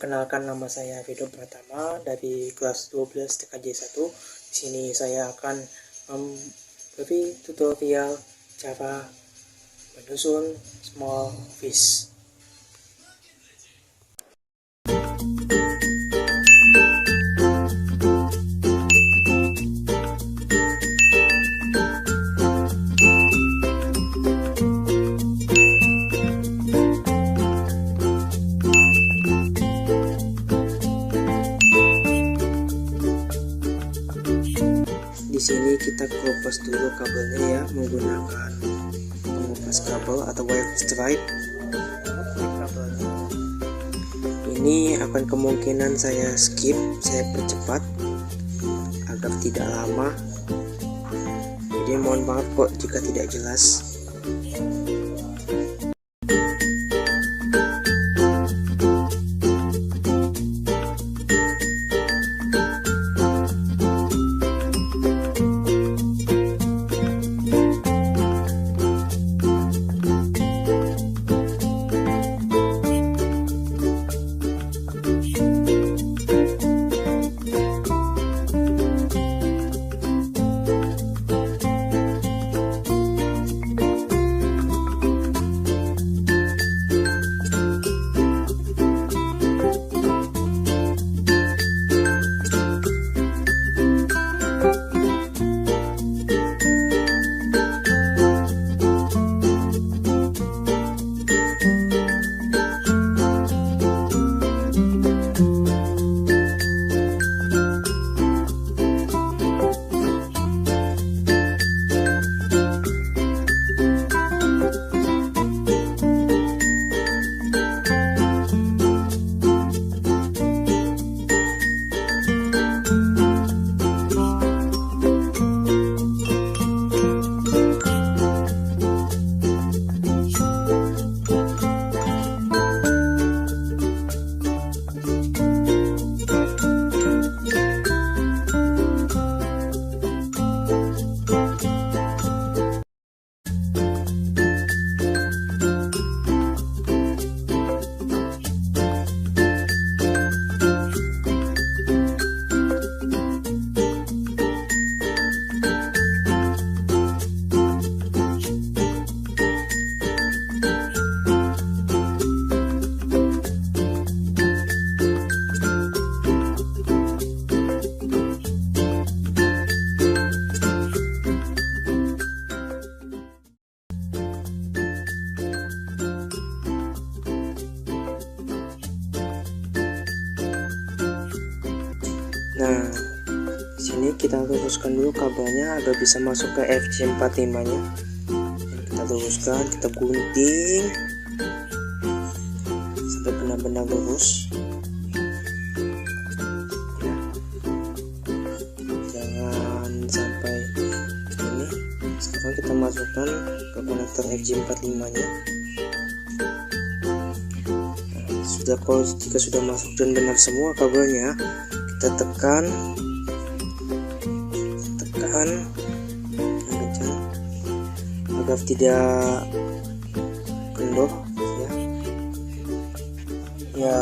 Perkenalkan, nama saya Vido Pratama dari kelas 12 TKJ 1. Di sini saya akan memberi tutorial cara menyusun small fish. Di sini kita kupas dulu kabelnya ya, menggunakan pengupas kabel atau wire stripe. Ini akan kemungkinan saya skip, saya percepat agar tidak lama. Jadi mohon maaf kok jika tidak jelas. Nah, di sini kita luruskan dulu kabelnya agar bisa masuk ke FJ45-nya. Kita luruskan, kita gunting sampai benar-benar lurus. Ya. Jangan sampai ini. Sekarang kita masukkan ke konektor FJ45-nya. Nah, jika sudah masuk dan benar semua kabelnya, kita tekan kencang agar tidak kendor ya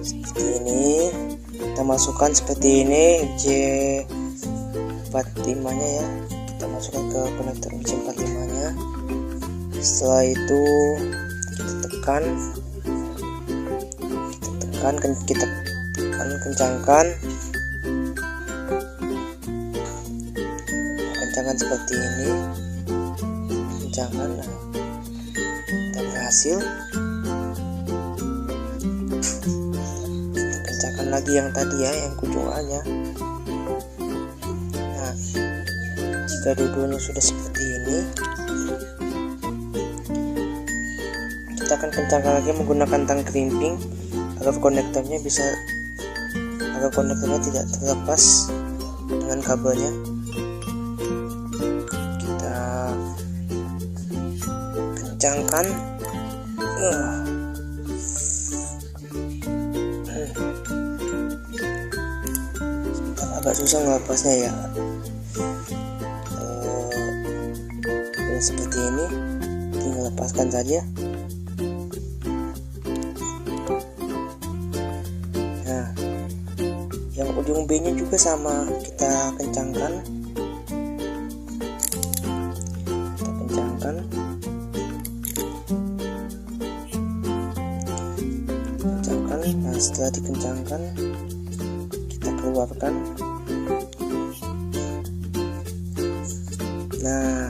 seperti ini. Kita masukkan seperti ini J45 nya ya, kita masukkan ke konektor J45 nya. Setelah itu kita tekan kencangkan seperti ini, kencangkan. Nah, kita berhasil. Kita kencangkan lagi yang tadi ya, yang ujungannya. Nah, jika dua-duanya sudah seperti ini, kita akan kencangkan lagi menggunakan tang crimping agar konektornya tidak terlepas dengan kabelnya. Kita kencangkan. Agak susah melepasnya ya. Seperti ini, tinggal lepaskan saja. ujung B nya juga sama, kita kencangkan. Nah, setelah dikencangkan kita keluarkan. Nah,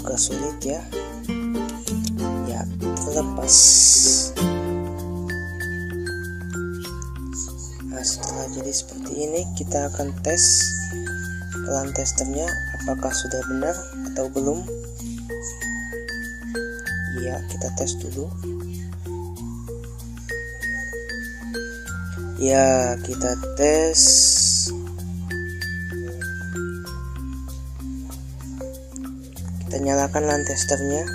agak sulit ya, terlepas. Nah, setelah jadi seperti ini, kita akan tes pelan testernya apakah sudah benar atau belum. Ya, kita tes dulu. Ya, kita tes. Kita nyalakan LAN testernya.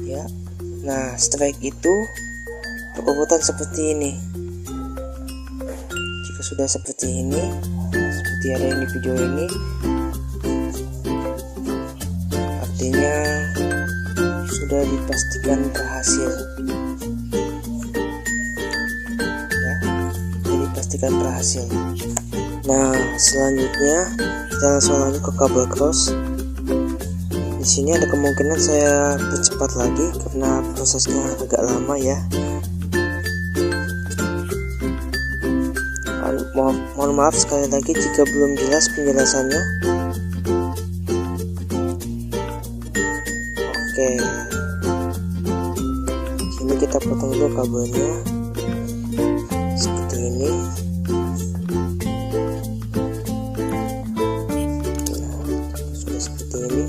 Ya. Nah, strike itu berurutan seperti ini. Jika sudah seperti ini, seperti ada yang di video ini, artinya sudah dipastikan berhasil. Ya, sudah dipastikan berhasil. Nah, selanjutnya kita langsung lanjut ke kabel cross. Di sini ada kemungkinan saya percepat lagi karena prosesnya agak lama ya. Mohon maaf sekali lagi jika belum jelas penjelasannya. Oke, sini kita potong dulu kabelnya seperti ini. Nah, sudah seperti ini.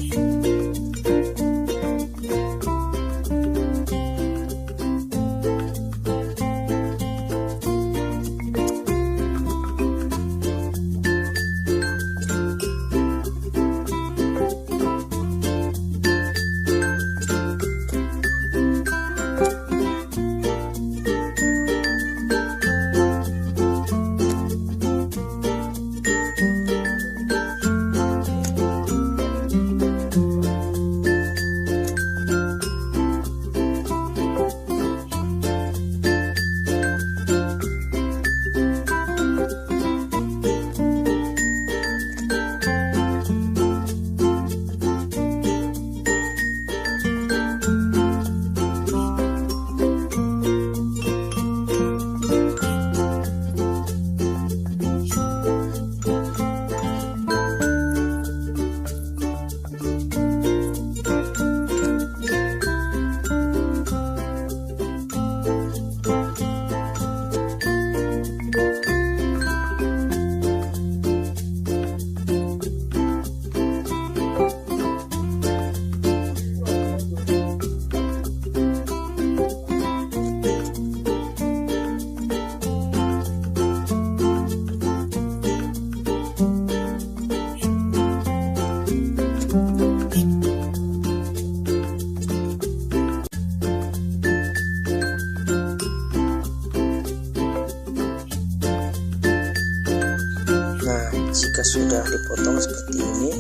Jika sudah dipotong seperti ini,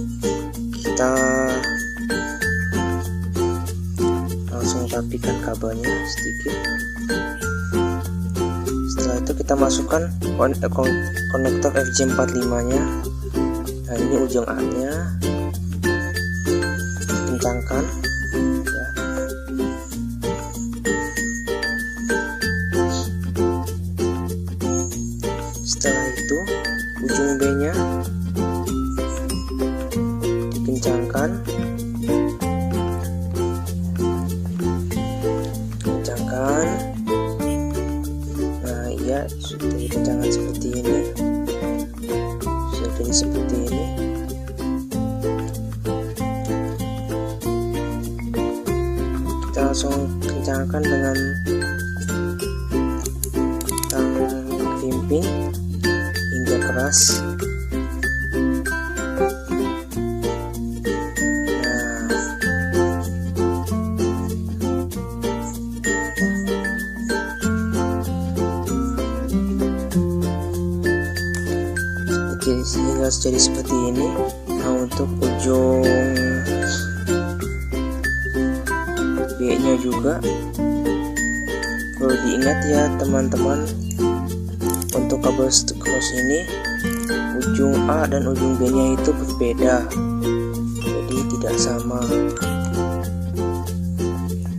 kita langsung rapikan kabelnya sedikit. Setelah itu kita masukkan konektor FJ45 nya. Nah, ini ujung A nya kencangkan ya. Setelah itu ujung B nya dikencangkan, nah iya, sudah dikencangkan seperti ini, sudah jadi seperti ini. Kita langsung kencangkan dengan tang krimping hingga keras. sehingga jadi seperti ini. Nah, untuk ujung B nya juga perlu diingat ya teman-teman, untuk kabel cross ini ujung A dan ujung B nya itu berbeda, jadi tidak sama.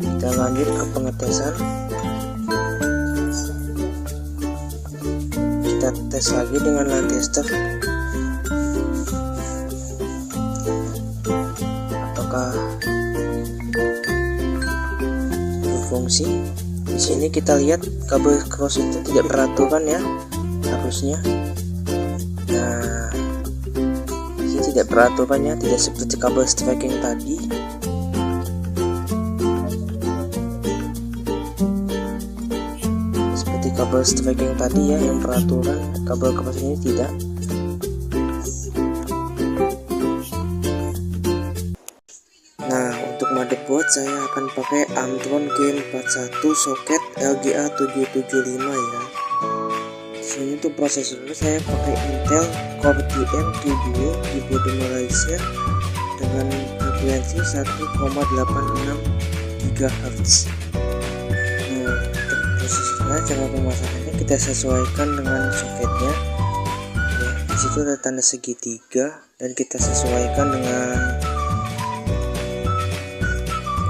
Kita lanjut ke pengetesan. Kita tes lagi dengan line tester, apakah berfungsi. Di sini kita lihat kabel cross itu tidak beraturan ya, harusnya. Nah, ini tidak beraturan ya, tidak seperti kabel striking tadi. Seperti kabel striking tadi ya yang beraturan, kabel cross ini tidak. Nah, untuk motherboard saya akan pakai Armtron G41 soket LGA 775 ya. Di sini tuh prosesornya saya pakai Intel Core TM Q2 di board Malaysia dengan frekuensi 1,86 GHz. Nah, untuk prosesnya, cara pemasangannya kita sesuaikan dengan soketnya. Ya, di situ ada tanda segitiga dan kita sesuaikan dengan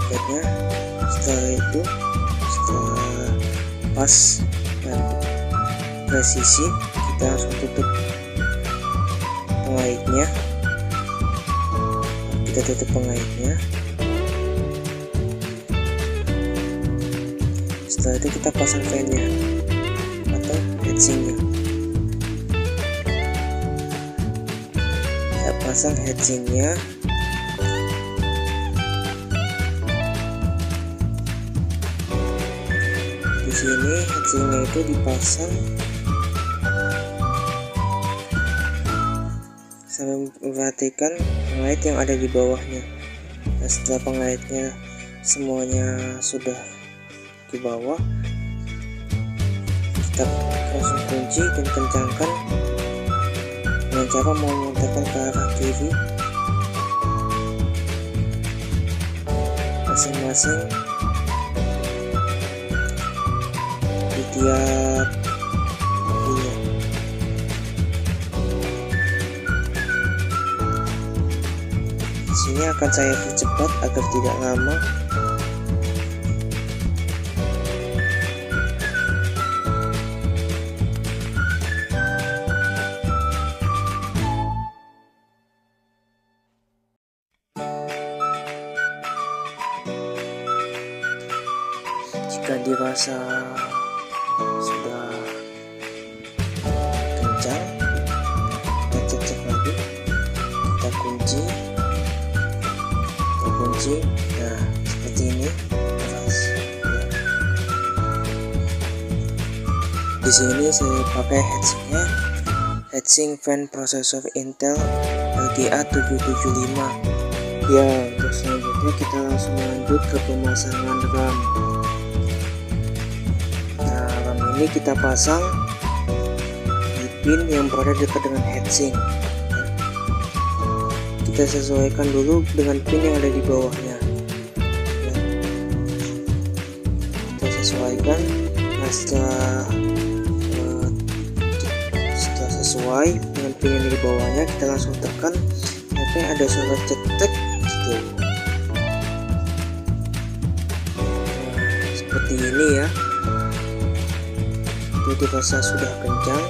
soketnya. Setelah itu, setelah pas dan presisi, kita langsung tutup pengaitnya. Kita tutup pengaitnya. Setelah itu kita pasang fan-nya atau heatsinknya. Kita pasang heatsinknya. Di sini heatsinknya itu dipasang sambil memperhatikan pengait yang ada di bawahnya. Nah, setelah pengaitnya semuanya sudah ke bawah, kita langsung kunci dan kencangkan dengan cara memutarkan ke arah kiri masing-masing di tiap pilihan. Di sini akan saya percepat agar tidak lama. Jika dirasa sudah kencang, kita cek lagi, kita kunci. Nah, seperti ini. Di sini saya pakai heatsinknya, heatsink fan processor Intel LGA 775. Ya, untuk selanjutnya kita langsung lanjut ke pemasangan RAM. Ini kita pasang di pin yang berada dekat dengan heatsink. Kita sesuaikan dulu dengan pin yang ada di bawahnya ya. Kita sesuaikan. Nah, setelah sesuai dengan pin yang di bawahnya, kita langsung tekan sampai ada suara cetek gitu. Nah, seperti ini ya. Dirasa sudah kencang,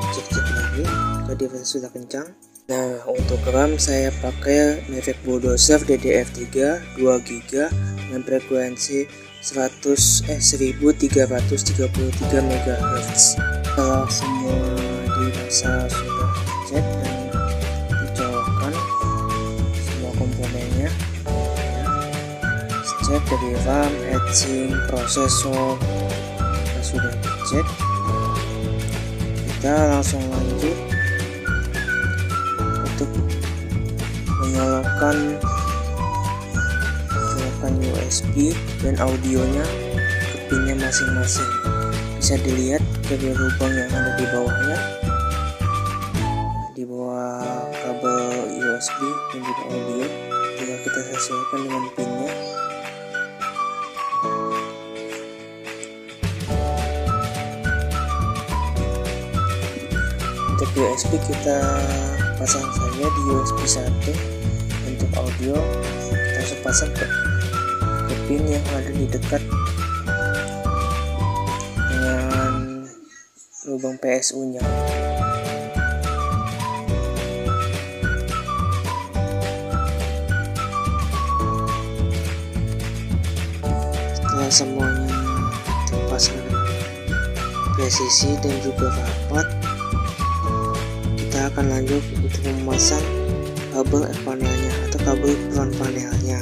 cek lagi kalau dirasa sudah kencang. Nah, untuk RAM saya pakai Mavic Bulldozer DDR3 2GB dengan frekuensi 1333 MHz. Setelah semua dirasa sudah dicek dan dicolokkan semua komponennya ya. Cek dari RAM, heatsink, prosesor sudah dicek. Kita langsung lanjut untuk menyalakan USB dan audionya ke pinnya masing-masing. Bisa dilihat dari lubang yang ada di bawahnya, di bawah USB dan juga audio. Tinggal kita sesuaikan dengan pinnya. Untuk USB kita pasang saja di USB 1. Untuk audio kita langsung pasang ke pin yang ada di dekat dengan lubang PSU nya. Setelah semuanya terpasang presisi dan juga rapat, kita akan lanjut untuk memasang kabel panelnya atau kabel front panelnya.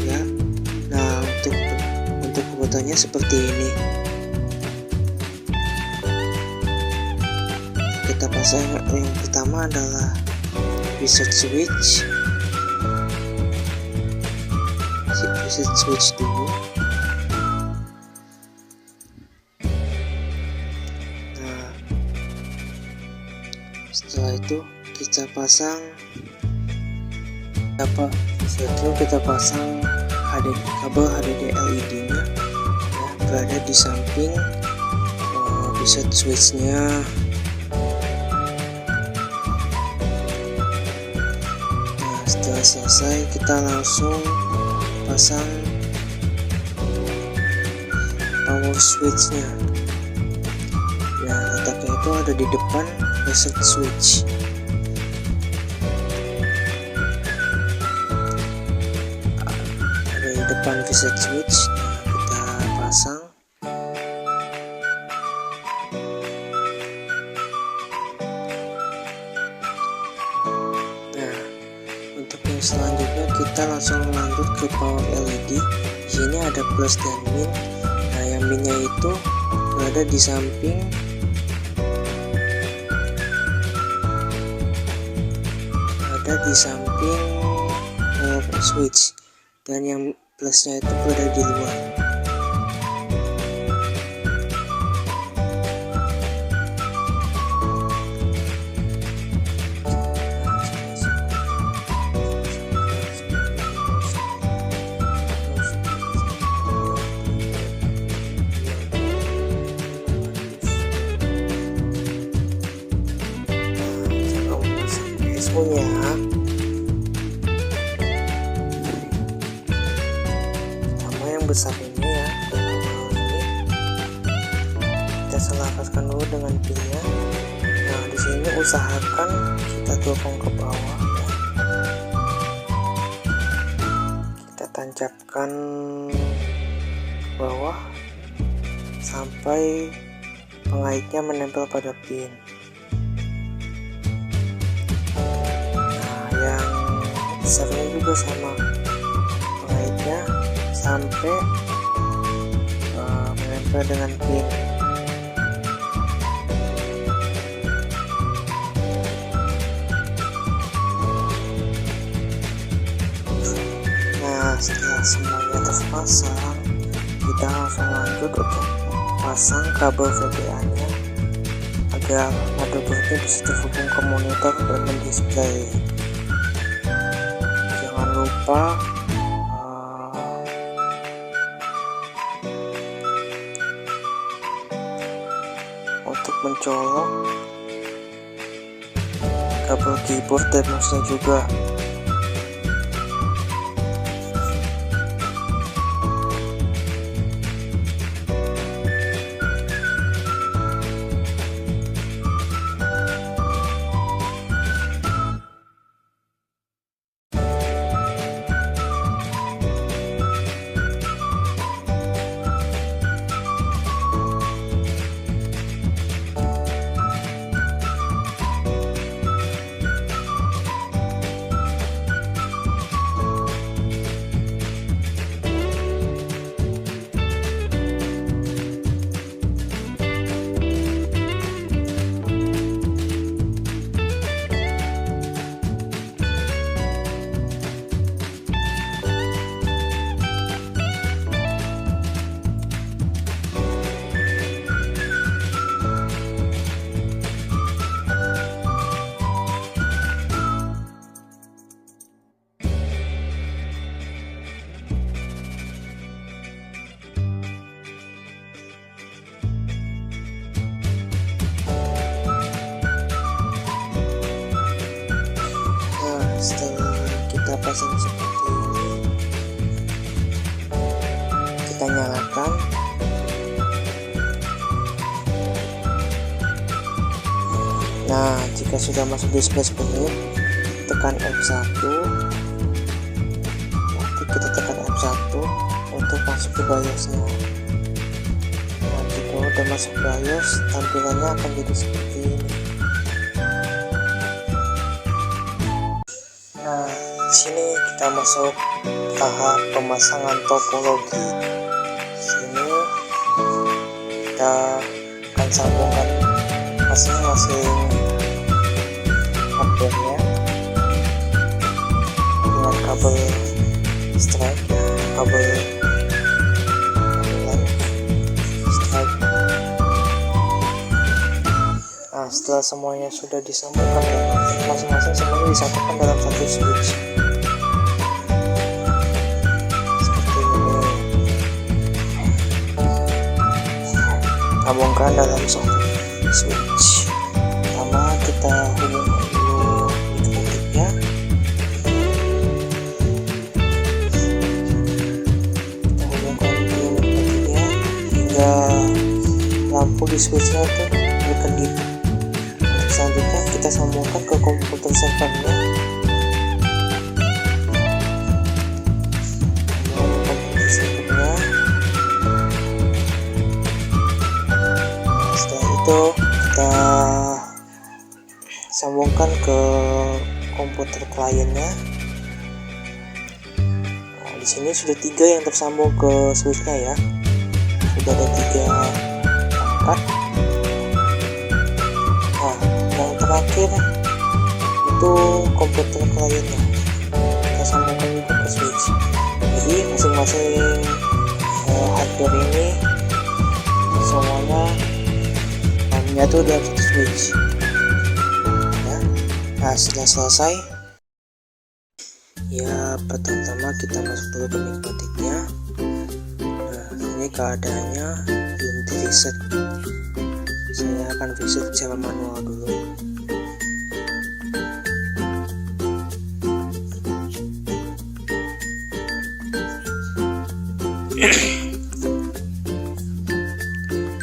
Ya, nah untuk kebutuhannya seperti ini. Kita pasang yang pertama adalah reset switch dulu. Nah, setelah itu kita pasang kabel HDD LED nya ya, berada di samping reset switch nya. Nah, setelah selesai kita langsung pasang power switch nya. Ya, letaknya itu ada di depan reset switch. Ada di depan reset switch. Nah, kita pasang. Nah, untuk yang selanjutnya kita langsung lanjut ke power LED. Di sini ada plus dan min. Nah, yang minnya itu berada di samping power switch, dan yang plusnya itu berada di luar. Punya sama yang besar ini ya, ini kita selapaskan dulu dengan pinnya. Nah, di sini usahakan kita dorong ke bawah ya. Kita tancapkan bawah sampai pengaitnya menempel pada pin. Besarnya juga sama, pengaitnya sampai menempel dengan pin. Nah, setelah semuanya terpasang, kita langsung lanjut untuk pasang kabel VGA nya agar motherboardnya bisa terhubung ke monitor dan mendisplay. Jangan lupa untuk mencolok kabel keyboard dan mouse-nya juga. dipasang seperti ini. Kita nyalakan. Nah, jika sudah masuk di 11 menit, tekan F1. Nanti kita tekan F1 untuk masuk ke BIOS-nya. Nah, jika udah masuk BIOS, tampilannya akan jadi seperti ini. Nah, di sini kita masuk tahap pemasangan topologi. Di sini kita akan sambungkan masing-masing hardware-nya dengan kabel strike, kabel strike. Nah, setelah semuanya sudah disambungkan masing-masing, semuanya disatukan dalam satu switch seperti ini. Sambungkan dalam satu switch. Pertama kita hubungkan dulu mikrotiknya. Kita hubungkan dulu mikrotiknya hingga lampu di switchnya itu berkedip. Selanjutnya kita sambungkan ke komputer servernya. Setelah itu kita sambungkan ke komputer kliennya. Nah, di sini sudah 3 yang tersambung ke switchnya ya. Sudah ada 3 angkat. Nah, yang terakhir itu komputer kliennya. Kita sambungkan juga ke switch. Jadi masing-masing hardware ini semuanya menyatu dalam satu switch. Nah, setelah selesai, ya pertama-tama kita masuk dulu ke mikrotiknya. Nah, ini keadaannya belum di reset. Saya akan reset secara manual dulu.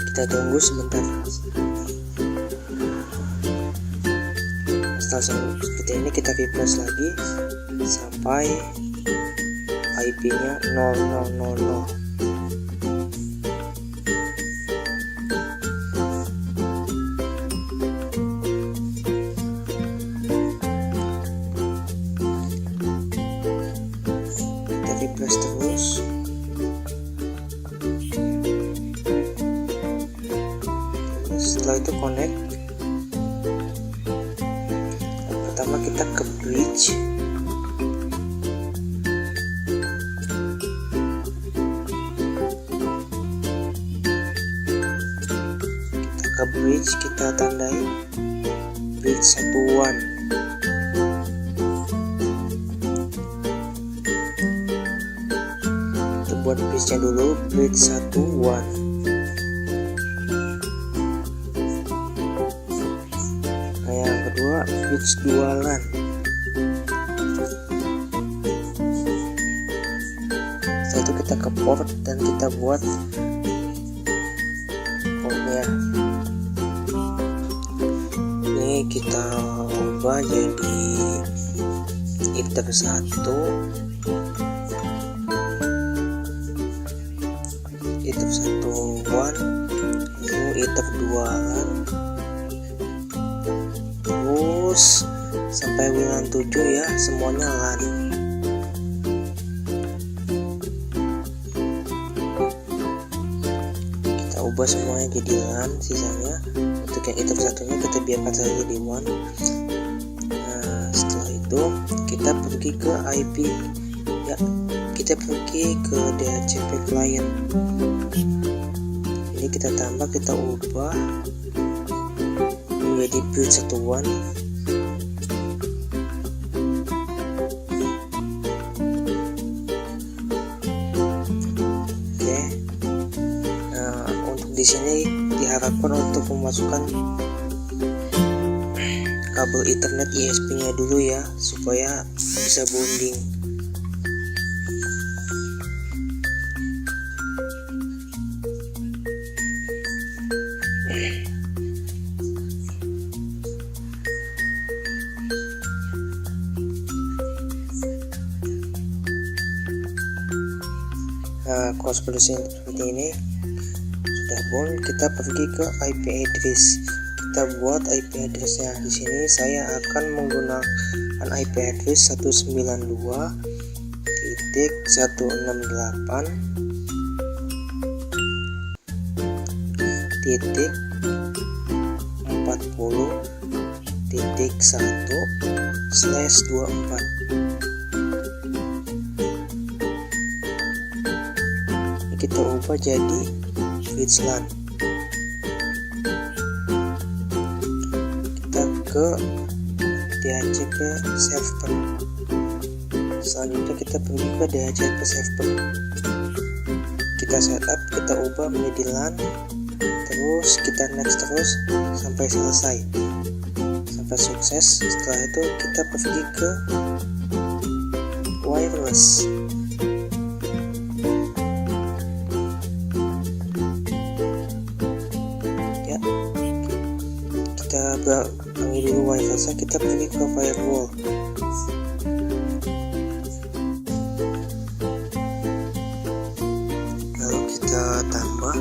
Kita tunggu sebentar. Setelah seperti ini kita refresh lagi sampai IP-nya 0000. Kita refresh terus. Setelah itu connect. Pertama kita ke bridge. Kita tandai bridge 1-1. Kita buat bridge-nya dulu, bridge 1-1. Nah, yang kedua bridge 2 LAN. Setelah itu kita ke port dan kita buat portnya. Ini kita ubah jadi ether 1, ether 1-1, lalu ether 2 LAN, terus sampai WLAN 7 ya, semuanya LAN. Kita ubah semuanya jadi LAN, sisanya untuk yang ether 1-nya kita biarkan saja di 1. Nah, setelah itu kita pergi ke IP ya, kita pergi ke DHCP client. Ini kita tambah, kita ubah menjadi bridge 1-1. Oke. Nah, untuk di sini diharapkan untuk memasukkan kabel Ethernet ISP-nya dulu ya, supaya bisa bonding. kita cross produksi seperti ini. Sudah pun kita pergi ke IP address. Kita buat IP addressnya. Di sini saya akan menggunakan IP address 192.168.40.1/24. Kita ubah jadi VLAN. Kita ke DHCP server. Selanjutnya kita pergi ke DHCP server. Kita setup, kita ubah menjadi LAN. Terus kita next terus sampai selesai, sampai sukses. Setelah itu kita pergi ke wireless. Ya, kita panggil dulu wirelessnya. Kita pergi ke firewall. Lalu kita tambah.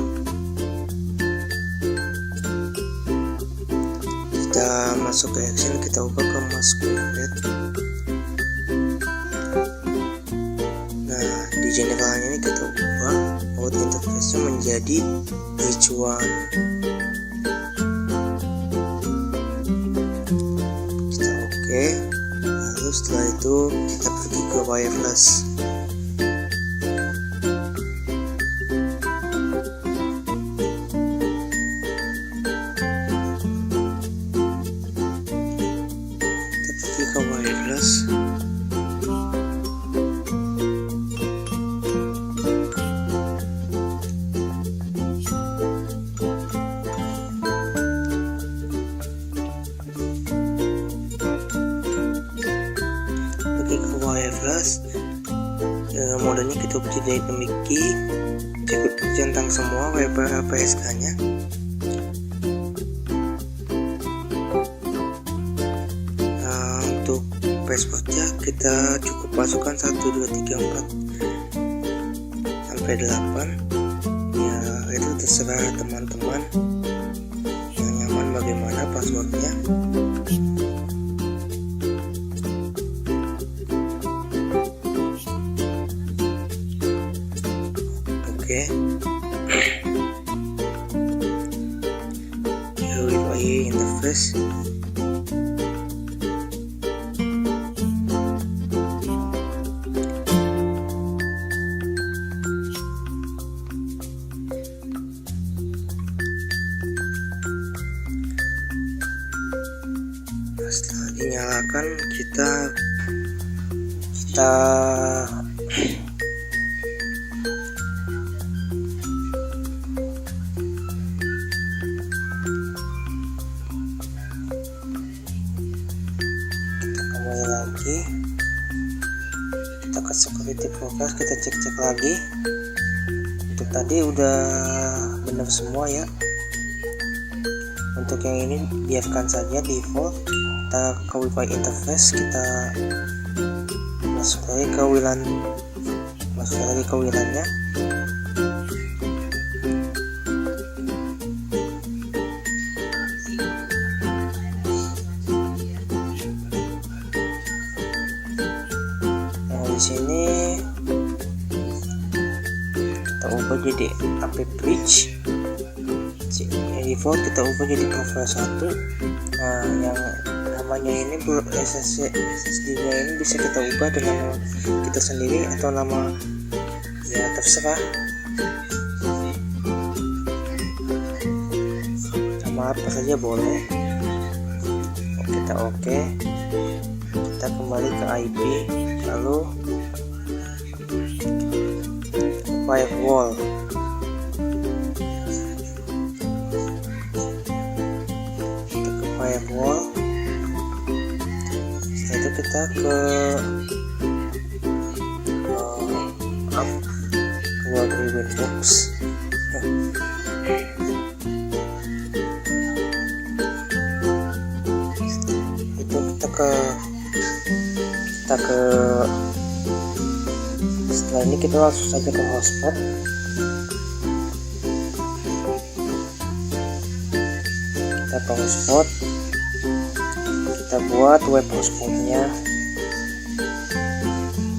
Kita masuk ke action, kita ubah ke masquerade. Nah, di generalnya ini kita ubah out interface menjadi virtual. Kita oke. Lalu setelah itu kita pergi ke wireless. Ke wireless. Pergi ke wireless. Modenya kita ubah jadi dynamic key. Centang semua WPSK nya. Untuk passwordnya kita cukup masukkan 1 2 3 4 sampai 8. Ya, itu terserah teman-teman yang nyaman bagaimana passwordnya. Oke. Wi-Fi interface. Setelah dinyalakan kita kembali lagi, kita ke security progress, kita cek lagi. Untuk tadi udah benar semua ya. Untuk yang ini biarkan saja default. Kita ke Wi-Fi interface, kita masuk lagi ke WLAN-nya. Nah, di sini kita ubah jadi AP bridge. Default kita ubah jadi profile 1. Nah, yang namanya ini SSD-nya ini bisa kita ubah dengan kita sendiri atau nama ya terserah. Nama apa saja boleh. Kita oke. Kita kembali ke IP, lalu firewall. Firewall. Setelah itu kita ke Winbox. Itu kita ke Setelah ini kita langsung saja ke hotspot. Kita ke hotspot, kita buat web hotspotnya,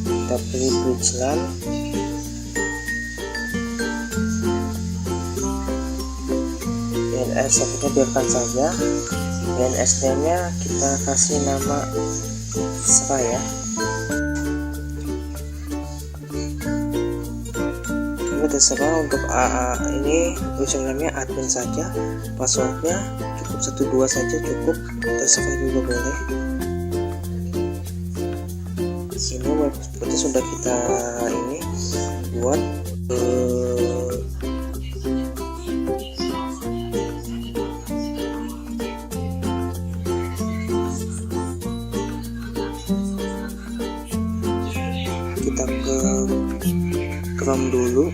kita pilih bridge LAN, DNS kita biarkan saja, DNS nya kita kasih nama terserah ya. Ini terserah, untuk ini username-nya admin saja, passwordnya cukup 12 saja cukup, terserah juga boleh. Di sini web hotspotnya sudah kita ini buat. Kita ke Chrome dulu.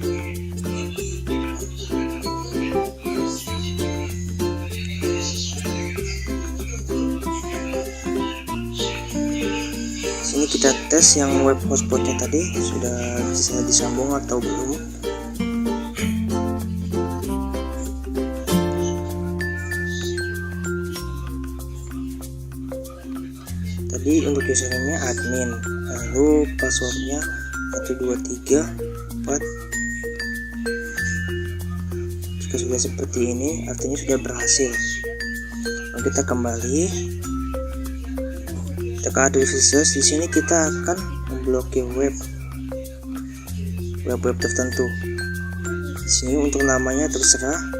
Sini kita tes yang web hotspotnya tadi sudah bisa disambung atau belum. Tadi untuk username-nya admin, lalu passwordnya 1234. Jika sudah seperti ini artinya sudah berhasil. Lalu kita kembali, kita ke adversaries. Di sini kita akan memblokir web tertentu. Di sini untuk namanya terserah.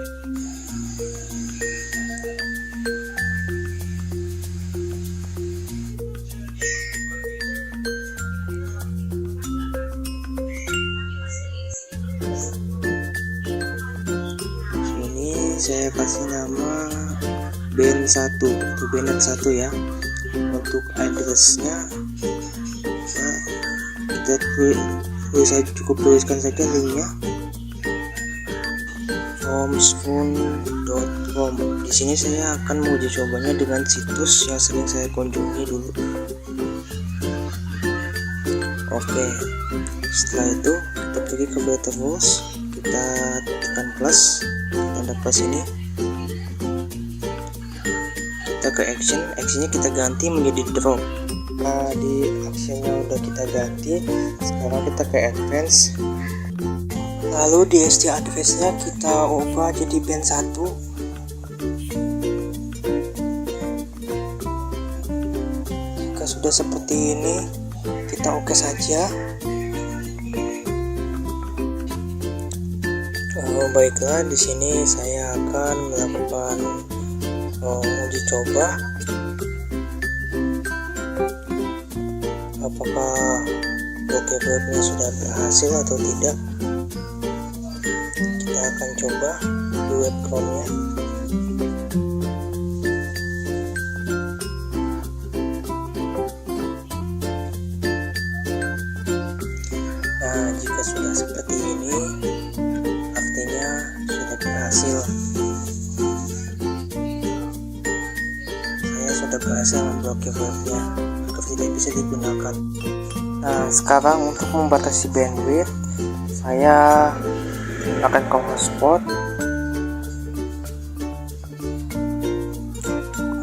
Saya kasih nama band1 atau band1 ya. Untuk addressnya kita cukup tuliskan saja linknya, homesphone.com. Di sini saya akan menguji cobanya dengan situs yang sering saya kunjungi dulu. Oke, setelah itu kita pergi ke Better Rules, kita tekan plus, tanda plus ini, kita ke actionnya kita ganti menjadi drop. Nah, di actionnya udah kita ganti, sekarang kita ke advance, lalu di SD advance nya kita ubah jadi band1. Jika sudah seperti ini kita oke saja. Baiklah, di sini saya akan melakukan uji coba apakah blokir webnya sudah berhasil atau tidak. Kita akan coba di web Chrome-nya. Nah, jika sudah seperti ini artinya sudah berhasil. Saya sudah berhasil memblokir webnya agar tidak bisa digunakan. Nah, sekarang untuk membatasi bandwidth saya akan ke hotspot,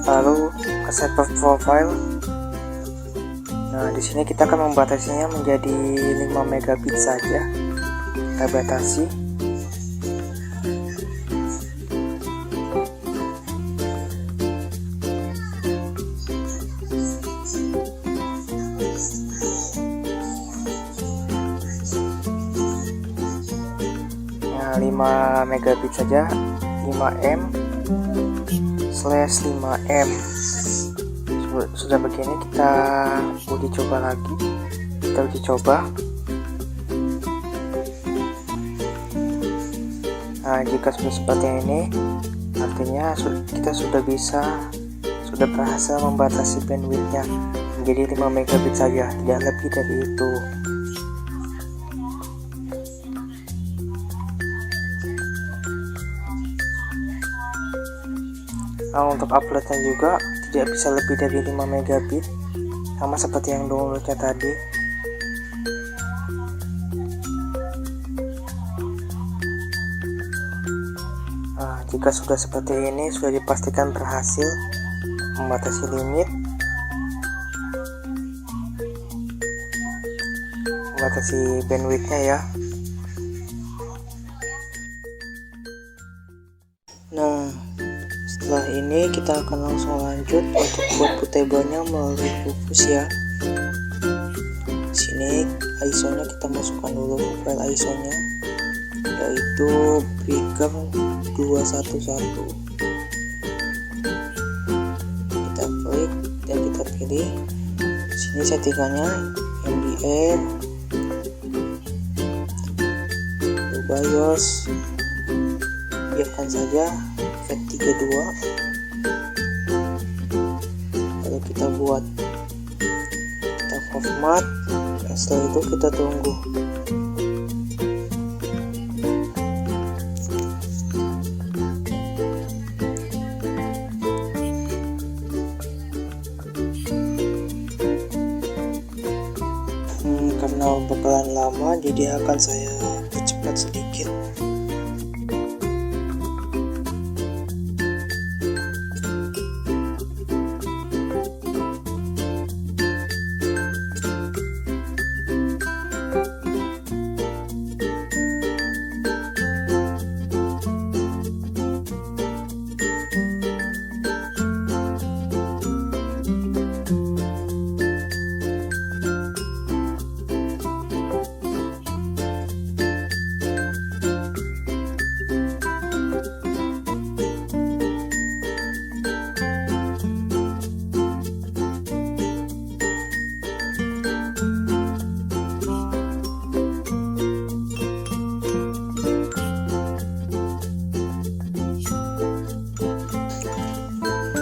lalu ke server profile. Nah, di sini kita akan membatasinya menjadi 5 megabit saja. Kita batasi. Nah, 5 megabit saja, 5M/5M. Sudah begini kita uji coba lagi. Kita uji coba. Nah, jika sudah seperti ini artinya kita sudah berhasil membatasi bandwidthnya menjadi 5 megabit saja, tidak lebih dari itu. Nah, untuk uploadnya juga tidak bisa lebih dari 5 megabit, sama seperti yang downloadnya tadi. Jika sudah seperti ini, sudah dipastikan berhasil membatasi limit, membatasi bandwidthnya ya. Nah, setelah ini kita akan langsung lanjut untuk buat bootable-nya melalui Rufus ya. Sini ISO-nya kita masukkan dulu file ISO-nya, yaitu breaker 211. Kita klik dan kita pilih. Sini settingannya MBR, BIOS, biarkan saja FAT32. Lalu kita buat, kita format. Setelah itu kita tunggu. Karena bakalan lama, jadi akan saya percepat sedikit.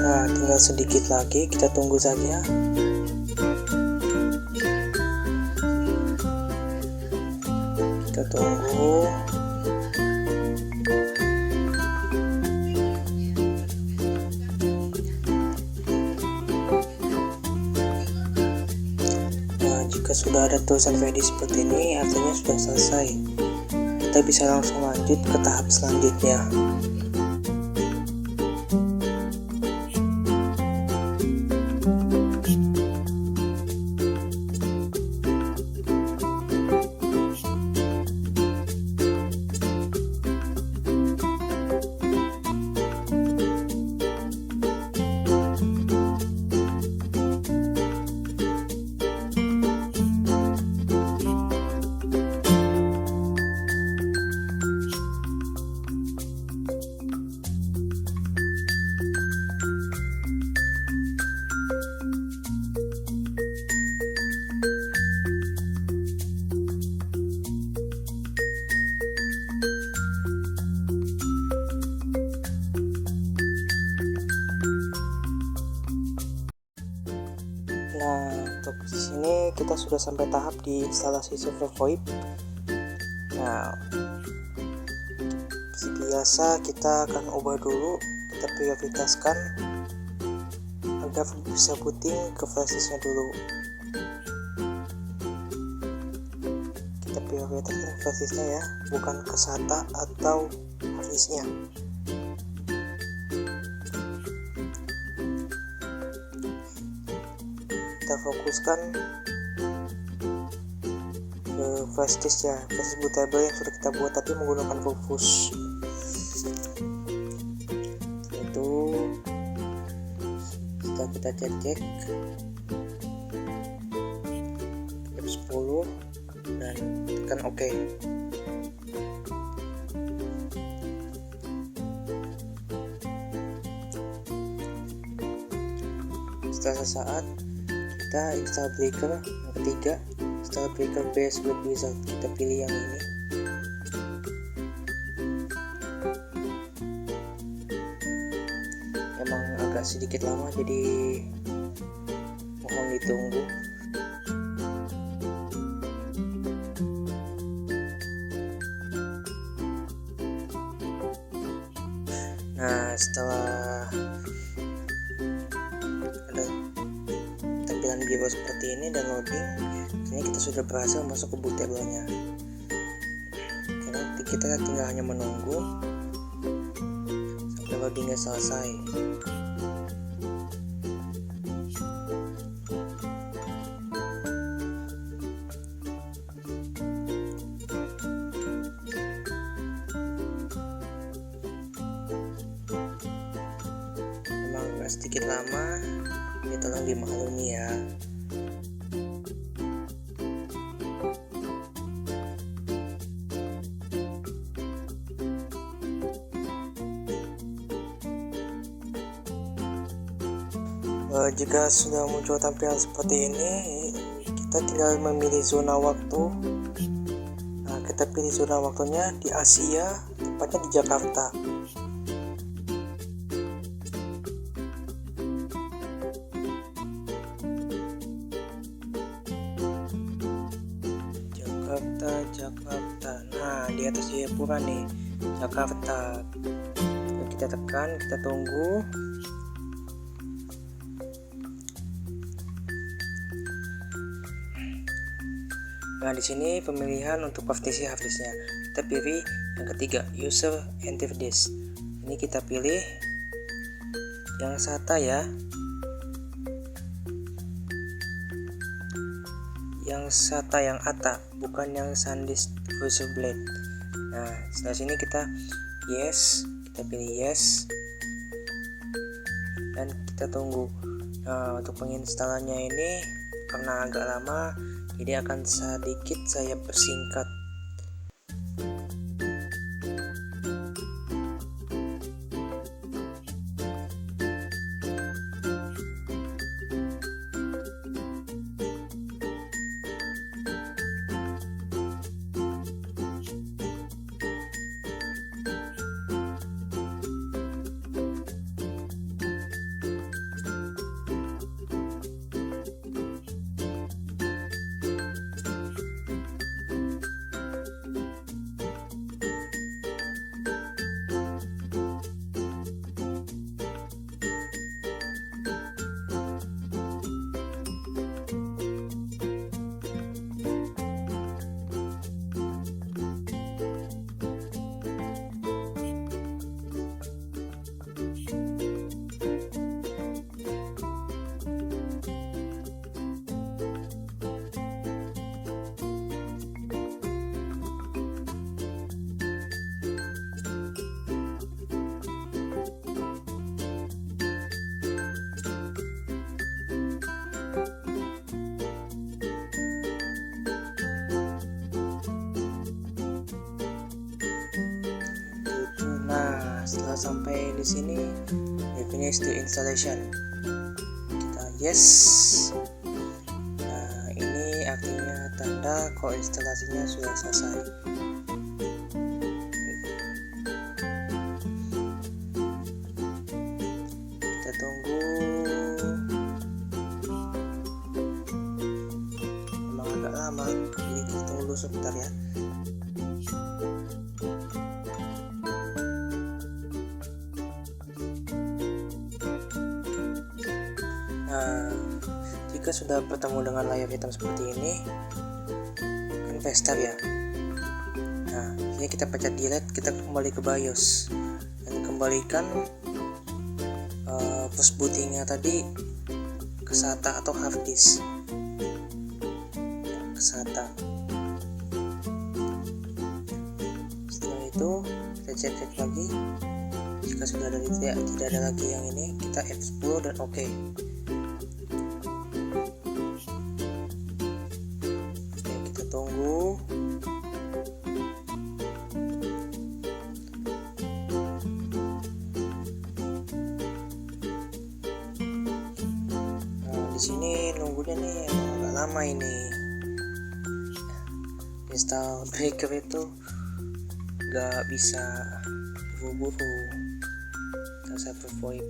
Nah, tinggal sedikit lagi, kita tunggu saja. Kita tunggu. Nah, jika sudah ada tulisan ready seperti ini, artinya sudah selesai. Kita bisa langsung lanjut ke tahap selanjutnya. Nah, untuk di sini kita sudah sampai tahap di instalasi server VoIP. Nah, seperti biasa kita akan ubah dulu, kita prioritaskan agar bisa booting ke flashdisknya dulu. Kita prioritaskan flashdisknya ya, bukan ke SATA atau harddisknya. Kita fokuskan ke flashdisk ya, flashdisk bootable yang sudah kita buat tapi menggunakan Rufus. Itu setelah kita cek F10 dan tekan OK. Setelah sesaat kita install breaker yang ketiga, install breaker base web wizard. Kita pilih yang ini. Emang agak sedikit lama, jadi mohon ditunggu. Nah, setelah ada tampilan biru seperti ini dan loading, ini kita sudah berhasil masuk ke bootable-nya. Karena kita tinggal hanya menunggu loadingnya selesai. Memang agak sedikit lama, ya tolong dimaklumi ya. Jika sudah muncul tampilan seperti ini, kita tinggal memilih zona waktu. Nah, kita pilih zona waktunya di Asia, tepatnya di Jakarta. Jakarta. Nah, di atas Jayapura nih, Jakarta. Kita tekan, kita tunggu. Nah, di sini pemilihan untuk partisi harddisknya. Kita pilih yang ketiga, user enter disk. Ini kita pilih yang SATA ya. Yang SATA, yang ATA, bukan yang SanDisk Fusion Blade. Nah, setelah sini kita yes, kita pilih yes, dan kita tunggu. Nah, untuk penginstalannya ini karena agak lama, jadi akan sedikit saya persingkat. Setelah sampai di sini, finish the installation. Kita yes. Nah, ini artinya tanda kalau instalasinya sudah selesai. Kita tunggu. Memang agak lama, jadi kita tunggu dulu sebentar ya. Nah, jika sudah bertemu dengan layar hitam seperti ini, kan restart ya. Nah, ini kita pencet delete, kita kembali ke BIOS dan kembalikan push bootingnya tadi ke SATA atau hard disk. Ke SATA. Setelah itu kita cek lagi. Jika sudah tidak ada lagi yang ini, kita F10 dan OK. Tunggu. Nah, di sini nunggunya nih agak lama ini. Install breaker itu nggak bisa buru-buru. Kita save void.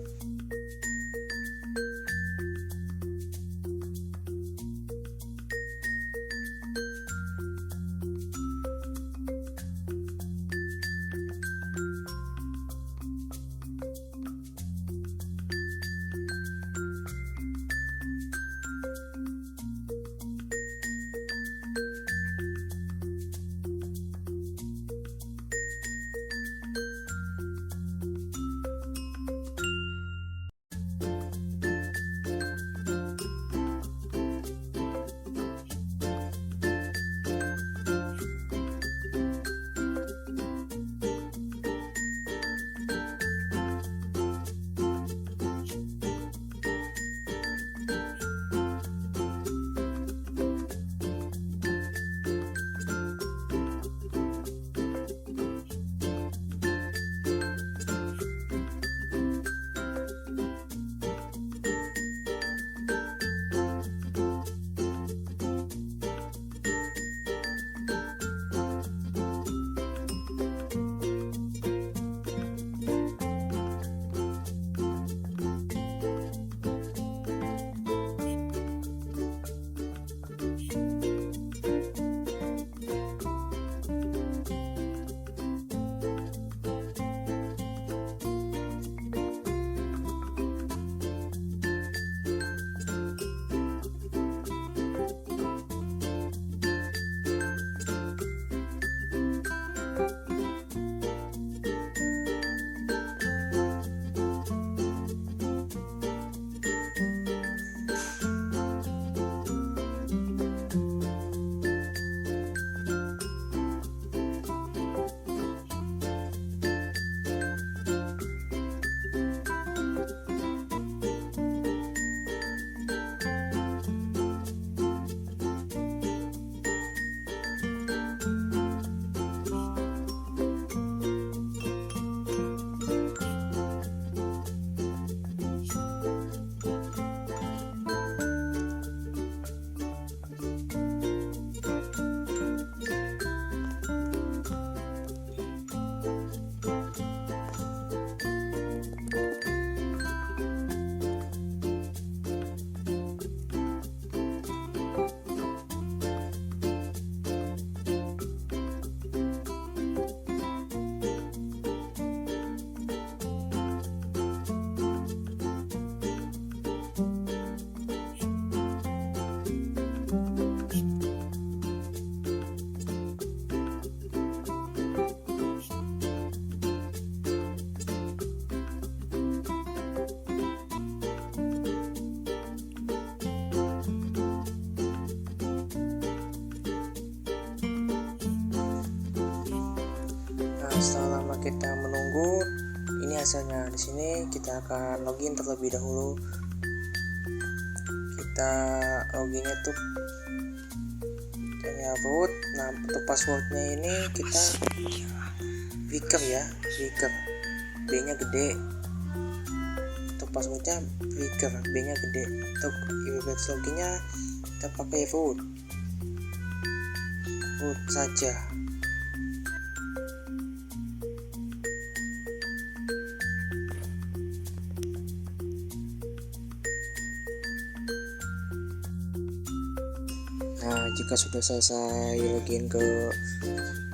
kita menunggu ini hasilnya. Di sini kita akan login terlebih dahulu. Kita loginnya tuh root. Nah, untuk passwordnya ini kita Wicker ya, Wicker, B nya gede. Untuk passwordnya Wicker, B nya gede. Untuk loginnya kita pakai root saja. Nah, jika sudah selesai login ke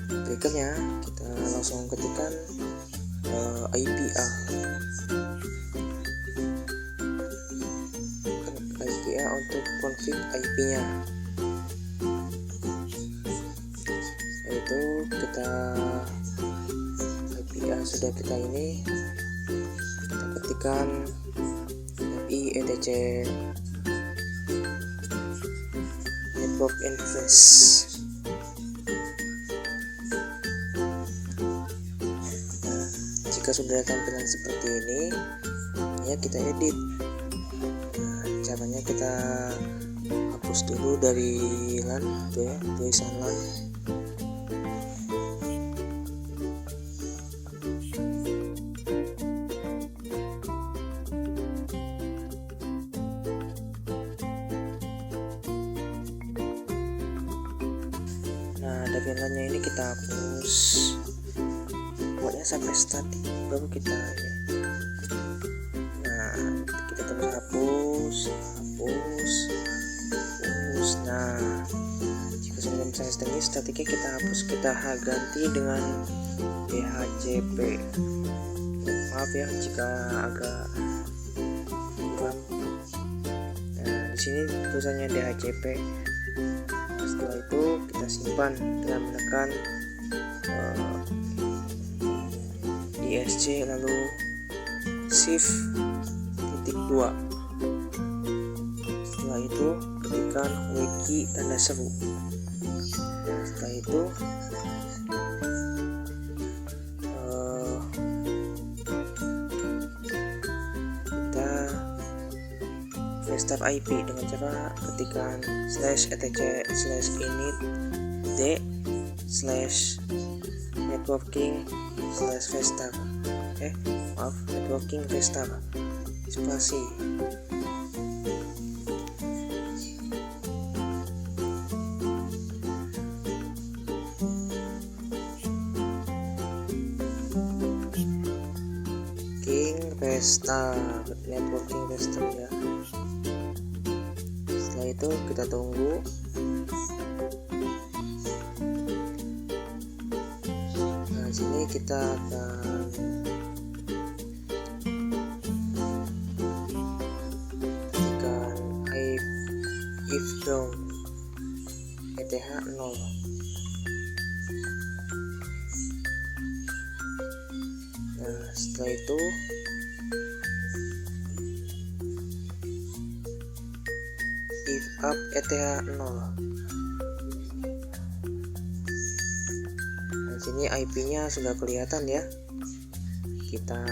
breakernya, kita langsung ketikkan IPA untuk config IP-nya. Yaitu kita IPA sudah kita ini, kita ketikkan IP etc network interface. Nah, jika sudah tampilan seperti ini ya, kita edit. Nah, caranya kita hapus dulu dari LAN tuh ya, tulisan LAN. Nah, dari LAN-nya ini kita hapus, pokoknya sampai static baru kita ya. Nah, kita terus hapus. Nah, jika sudah misalnya statiknya kita hapus, kita ganti dengan DHCP. Maaf ya jika agak kurang. Nah, di sini tulisannya DHCP. Setelah itu kita simpan dengan menekan DSC lalu shift titik 2. Setelah itu ketikkan wiki tanda seru. Setelah itu kita restart IP dengan cara ketikkan /etc/init d /networking/restart networking restart spasi. Networking restart ya. Setelah itu kita tunggu. Nah, sini kita akan ketikkan if down ETH 0. Nah, setelah itu if up ETH 0. Nah, sini IP-nya sudah kelihatan ya. Kita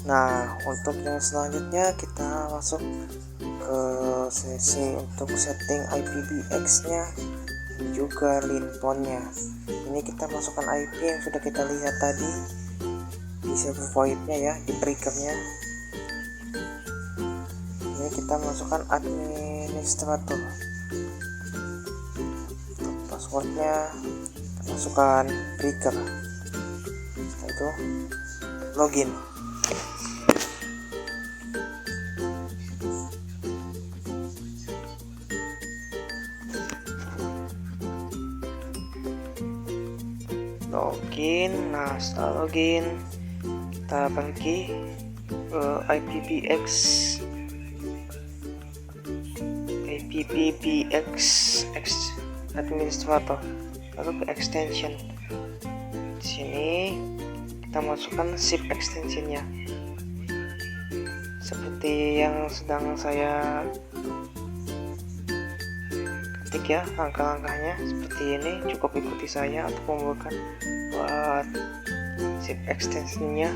Nah, untuk yang selanjutnya kita masuk ke sesi untuk setting IPv6 nya juga linpon-nya. Ini kita masukkan IP yang sudah kita lihat tadi di server void-nya ya, di breaker-nya. Ini kita masukkan administrator. Untuk password-nya kita masukkan breaker. Setelah itu login. Nah, setelah login kita pergi ke IPv6 administrator, lalu ke extension. Di sini kita masukkan zip extensionnya seperti yang sedang saya basic ya, langkah-langkahnya seperti ini. Cukup ikuti saya untuk membuat zip extensionnya.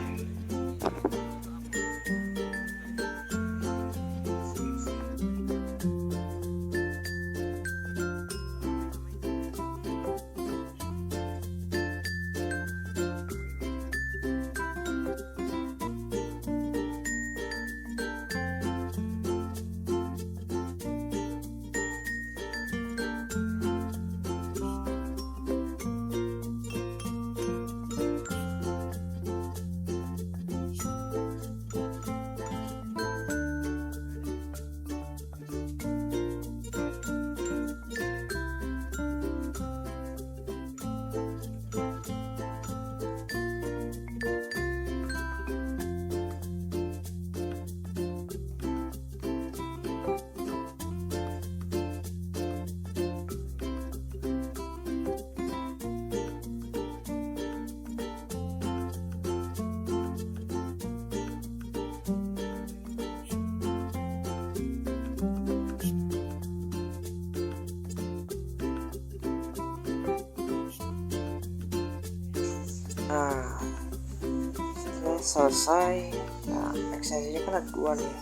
Nah, selesai. Nah, extensionnya kan ada 2 nih.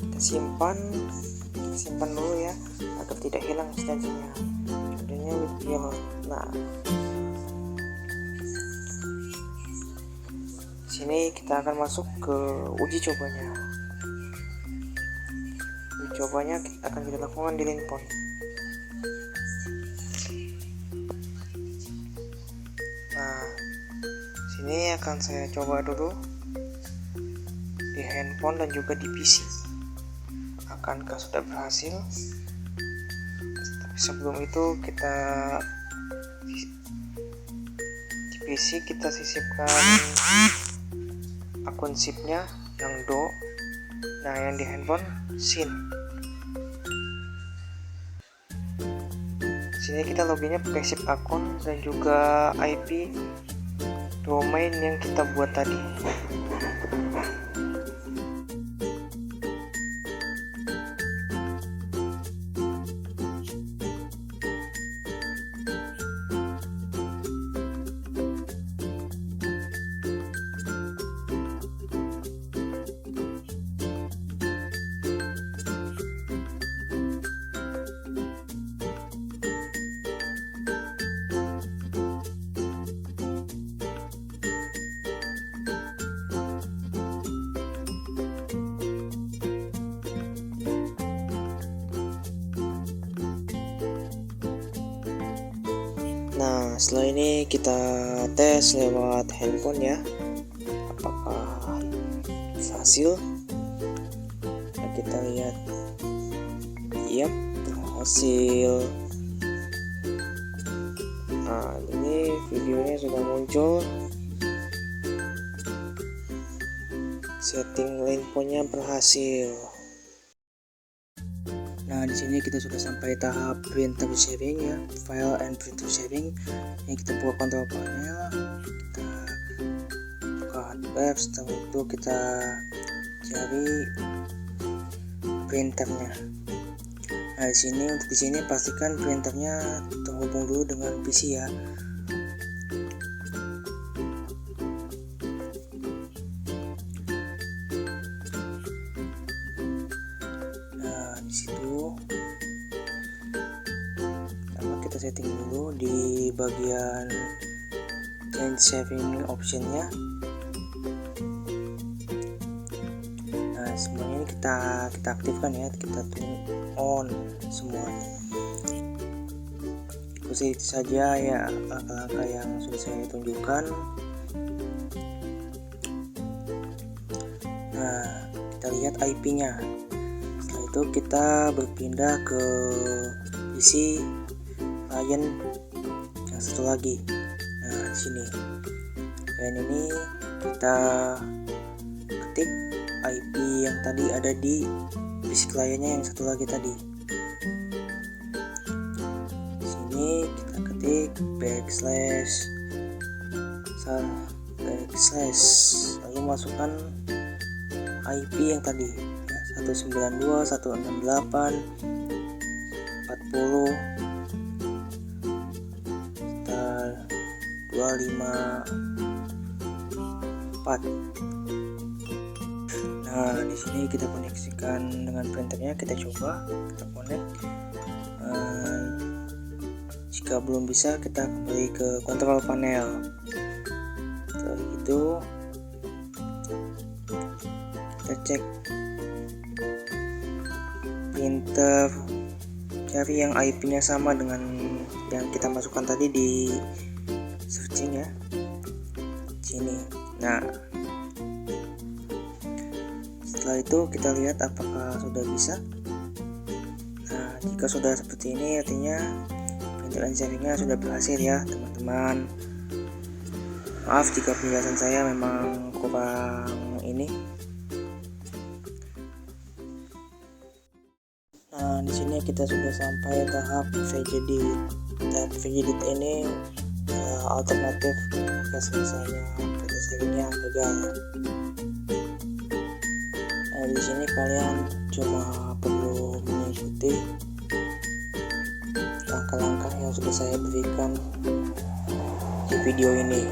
Kita simpan dulu ya, agar tidak hilang extensionnya. Adanya with yellow. Nah, sini kita akan masuk ke uji cobanya. Uji cobanya akan kita lakukan di Linpon. Nah, sini akan saya coba dulu di handphone dan juga di PC. Akankah sudah berhasil? Tapi sebelum itu kita di PC kita sisipkan akun SIP-nya yang do. Nah, yang di handphone SIN. Sini kita loginnya pakai SIP akun dan juga IP domain yang kita buat tadi. Nah, setelah ini kita tes lewat handphone ya, apakah berhasil. Nah, kita lihat, yap, berhasil. Nah, ini videonya sudah muncul. Setting handphonenya berhasil. Nah, di sini kita sudah sampai tahap printer saving ya, file and printer saving. Ini kita buka control panel, kita buka hardware, setelah itu kita cari printernya. Nah, di sini pastikan printernya terhubung dulu dengan PC ya. Situ kita setting dulu di bagian change saving optionnya. Nah, semuanya ini kita aktifkan ya, kita turn on semuanya. Ikuti saja ya langkah-langkah yang sudah saya tunjukkan. Nah, kita lihat IP-nya. Itu kita berpindah ke PC client yang satu lagi. Nah, di sini dan ini kita ketik IP yang tadi ada di PC clientnya yang satu lagi tadi. Di sini kita ketik backslash lalu masukkan IP yang tadi 192.168.40 sekitar 254. Nah, di sini kita koneksikan dengan printernya, kita coba kita connect. Jika belum bisa, kita kembali ke kontrol panel. Setelah itu kita cek printer, cari yang IP-nya sama dengan yang kita masukkan tadi di searching ya, sini. Nah, setelah itu kita lihat apakah sudah bisa. Nah, jika sudah seperti ini artinya printer sharingnya sudah berhasil ya teman-teman. Maaf jika penjelasan saya memang kurang ini. Nah, di sini kita sudah sampai tahap VGedit. Tahap VGedit ini alternatif jika misalnya printer sharingnya gagal. Nah, di sini kalian cuma perlu mengikuti langkah-langkah yang sudah saya berikan di video ini.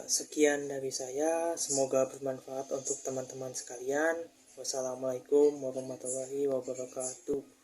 Sekian dari saya, semoga bermanfaat untuk teman-teman sekalian. Wassalamualaikum warahmatullahi wabarakatuh.